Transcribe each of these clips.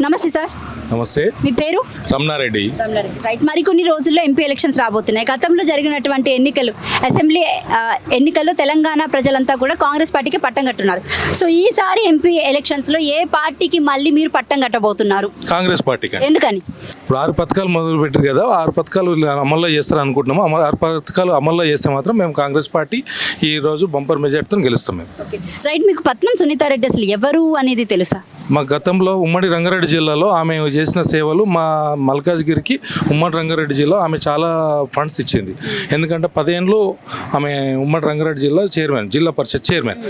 నమస్తే సార్. నమస్తే. మీ పేరు? రమణారెడ్డి. రైట్. మరికొన్ని రోజుల్లో ఎంపీ ఎలక్షన్స్ రాబోతున్నాయి. గతంలో జరిగినటువంటి అసెంబ్లీ ఎన్నికల్లో తెలంగాణ ప్రజలంతా కూడా కాంగ్రెస్ పార్టీకి పట్టం కట్టున్నారు. సో ఈసారి ఎంపీ ఎలక్షన్స్లో ఏ పార్టీకి మళ్ళీ మీరు పట్టం కట్టబోతున్నారు? కాంగ్రెస్ పార్టీకి. ఎందుకని? ఇప్పుడు 6 పథకాలు మొదలు పెట్టారు కదా, 6 పథకాలు అమల్లో చేస్తారు అనుకుంటున్నాము. 6 పథకాలు అమల్లో చేస్తే మాత్రం మేము కాంగ్రెస్ పార్టీ ఈ రోజు బంపర్ మెజార్టీతో గెలుస్తాం మేము. రైట్. మీకు పట్నం సునీతారెడ్డి అసలు ఎవరు అనేది తెలుసా? మా గతంలో ఉమ్మడి రంగారెడ్డి జిల్లాలో ఆమె చేసిన సేవలు, మా మల్కాజ్గిరికి ఉమ్మడి రంగారెడ్డి జిల్లా ఆమె చాలా ఫండ్స్ ఇచ్చింది. ఎందుకంటే 10 ఏళ్ళు ఆమె ఉమ్మడి రంగారెడ్డి జిల్లా చైర్మన్, జిల్లా పరిషత్ చైర్మన్.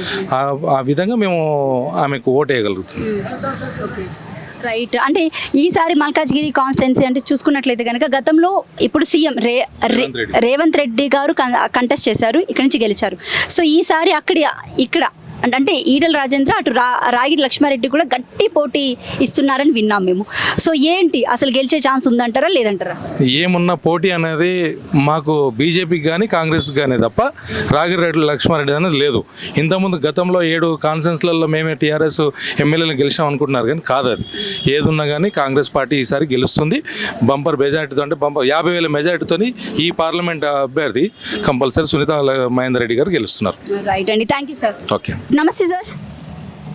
ఆ విధంగా మేము ఆమెకు ఓటు వేయగలుగుతాం. రైట్. అంటే ఈసారి మల్కాజ్గిరి కాన్స్టిట్యున్సీ అంటే చూసుకున్నట్లయితే కనుక గతంలో ఇప్పుడు సీఎం రేవంత్ రెడ్డి గారు కంటెస్ట్ చేశారు, ఇక్కడి నుంచి గెలిచారు. సో ఈసారి ఇక్కడ అంటే ఈటల రాజేంద్ర, అటు రాగిడి లక్ష్మారెడ్డి కూడా గట్టి పోటీ ఇస్తున్నారని విన్నాం మేము. సో ఏంటి అసలు గెలిచే ఛాన్స్ ఉందంటారా లేదంటారా? ఏమున్న పోటీ అనేది మాకు బీజేపీకి కానీ కాంగ్రెస్కి కానీ తప్ప రాగిరెడ్డి లక్ష్మారెడ్డి అనేది లేదు. ఇంతకుముందు గతంలో 7 కాన్ఫరెన్స్లలో మేమే టీఆర్ఎస్ ఎమ్మెల్యేలు గెలిచాం అనుకుంటున్నారు, కానీ కాదు. అది ఏదున్నా కానీ కాంగ్రెస్ పార్టీ ఈసారి గెలుస్తుంది బంపర్ మెజార్టీతో. అంటే 50,000 మెజార్టీతో ఈ పార్లమెంట్ అభ్యర్థి కంపల్సరీ సునీత మహేందర్ రెడ్డి గారు గెలుస్తున్నారు. రైట్ అండి, థ్యాంక్ యూ సార్. ఓకే. నమస్తే సార్.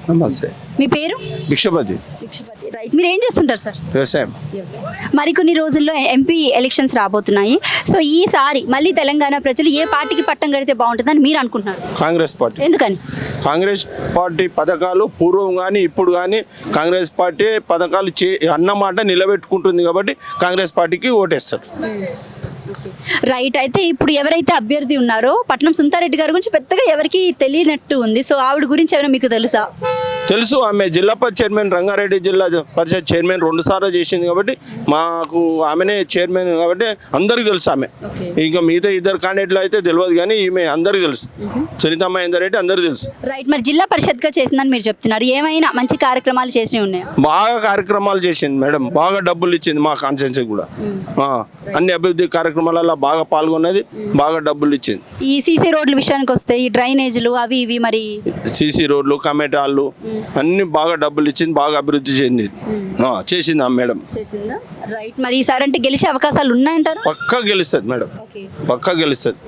నమస్తే. మీ పేరు? భిక్షపతి. రైట్. మీరు ఏం చేస్తుంటారు సార్? వ్యవసాయం. మరికొన్ని రోజుల్లో ఎంపీ ఎలక్షన్స్ రాబోతున్నాయి. సో ఈసారి మళ్ళీ తెలంగాణ ప్రజలు ఏ పార్టీకి పట్టం కడితే బాగుంటుందని మీరు అనుకుంటున్నారు? కాంగ్రెస్ పార్టీ. ఎందుకని? కాంగ్రెస్ పార్టీ పథకాలు పూర్వం కానీ ఇప్పుడు కానీ కాంగ్రెస్ పార్టీ పథకాలు అన్నమాట నిలబెట్టుకుంటుంది కాబట్టి కాంగ్రెస్ పార్టీకి ఓటేస్తారు. రైట్. అయితే ఇప్పుడు ఎవరైతే అభ్యర్థి ఉన్నారో పట్నం సునీతారెడ్డి గారి గురించి పెద్దగా ఎవరికి తెలియనట్టు ఉంది. సో ఆవిడ గురించి ఏమైనా మీకు తెలుసా? తెలుసు. ఆమె జిల్లా పరిషత్ చైర్మన్, రంగారెడ్డి జిల్లా పరిషత్ చైర్మన్ 2 సార్లు చేసింది కాబట్టి మాకు ఆమెనే చైర్మన్ కాబట్టి అందరికీ తెలుసు ఆమె. ఇంకా మిగతా 2 క్యాండిడేట్లు అయితే తెలియదు, కానీ ఈమె అందరికీ తెలుసు. సునీత మహేందర్ రెడ్డి అందరికీ తెలుసు. రైట్. మరి జిల్లా పరిషత్గా చేసిందని మీరు చెప్తున్నారు, ఏమైనా మంచి కార్యక్రమాలు చేసినవి ఉన్నాయా? బాగా కార్యక్రమాలు చేసింది మేడం, బాగా డబ్బులు ఇచ్చింది మా కాన్స్టిట్యున్సీ కూడా. అన్ని అభివృద్ధి కార్యక్రమాలలో బాగా పాల్గొన్నది, బాగా డబ్బులు ఇచ్చింది. ఈ సీసీ రోడ్ల విషయానికి వస్తే ఈ డ్రైనేజీలు అవి ఇవి, మరి సీసీ రోడ్లు, కమెటాలు అన్ని బాగా డబ్బులు ఇచ్చింది, బాగా అభివృద్ధి చెంది చేసింది ఆ మేడం. చేసిందా? రైట్. మరి ఈసారి అంటే గెలిచే అవకాశాలు ఉన్నాయంటారు? పక్కా గెలుస్తుంది మేడం, పక్కా గెలుస్తుంది.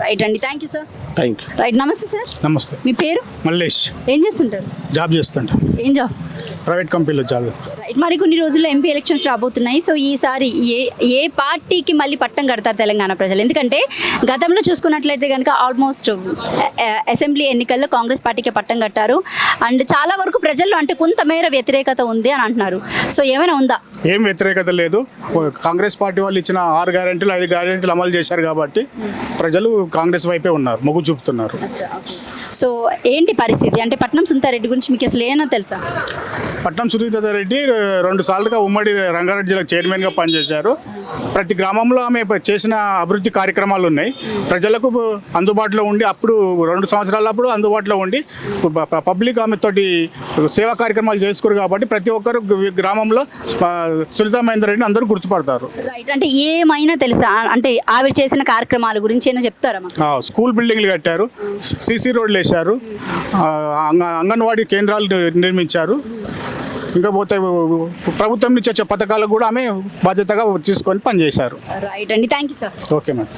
రైట్ అండి, thank you sir. Thank you. Right. నమస్తే సార్. నమస్తే. మీ పేరు? మల్లేష్. ఏం చేస్తుంటారు? జాబ్ చేస్తుంటా. ఏం జాబ్? ప్రైవేట్ కంపెనీలో జాబ్. రైట్. మరి కొన్ని రోజుల్లో ఎంపీ ఎలక్షన్స్ రాబోతున్నాయి. సో ఈసారి ఏ పార్టీకి మళ్ళీ పట్టం కడతారు తెలంగాణ ప్రజలు? ఎందుకంటే గతంలో చూసుకున్నట్లయితే కనుక ఆల్మోస్ట్ అసెంబ్లీ ఎన్నికల్లో కాంగ్రెస్ పార్టీకి పట్టం కట్టారు. అండ్ చాలా వరకు ప్రజల్లో అంటే కొంతమేర వ్యతిరేకత ఉంది అని అంటున్నారు. సో ఏమైనా ఉందా? ఏం వ్యతిరేకత లేదు. కాంగ్రెస్ పార్టీ వాళ్ళు ఇచ్చిన 6 గ్యారెంటీలు 5 గ్యారెంటీలు అమలు చేశారు కాబట్టి ప్రజలు కాంగ్రెస్ వైపే ఉన్నారు, మొగ్గు చూపుతున్నారు. సో ఏంటి పరిస్థితి? అంటే పట్నం సునీతారెడ్డి గురించి మీకు అసలు ఏమైనా తెలుసా? పట్నం సునీతారెడ్డి 2 సార్లుగా ఉమ్మడి రంగారెడ్డి జిల్లా చైర్మన్గా పనిచేశారు. ప్రతి గ్రామంలో ఆమె చేసిన అభివృద్ధి కార్యక్రమాలు ఉన్నాయి. ప్రజలకు అందుబాటులో ఉండి, అప్పుడు 2 సంవత్సరాల అప్పుడు అందుబాటులో ఉండి పబ్లిక్ ఆమెతోటి సేవా కార్యక్రమాలు చేసుకోరు కాబట్టి ప్రతి ఒక్కరు గ్రామంలో సునీత మహేందర్ రెడ్డిని అందరూ గుర్తుపడతారు. రైట్. అంటే ఏమైనా తెలుసా? అంటే ఆవిడ చేసిన కార్యక్రమాల గురించి ఏమైనా చెప్తారా? స్కూల్ బిల్డింగ్లు కట్టారు, సీసీ రోడ్లు వేశారు, అంగన్వాడీ కేంద్రాలు నిర్మించారు. ఇంకా పోతే ప్రభుత్వం నుంచి వచ్చే పథకాలకు కూడా ఆమె బాధ్యతగా తీసుకొని పనిచేశారు. రైట్ అండి, thank you sir. Okay madam.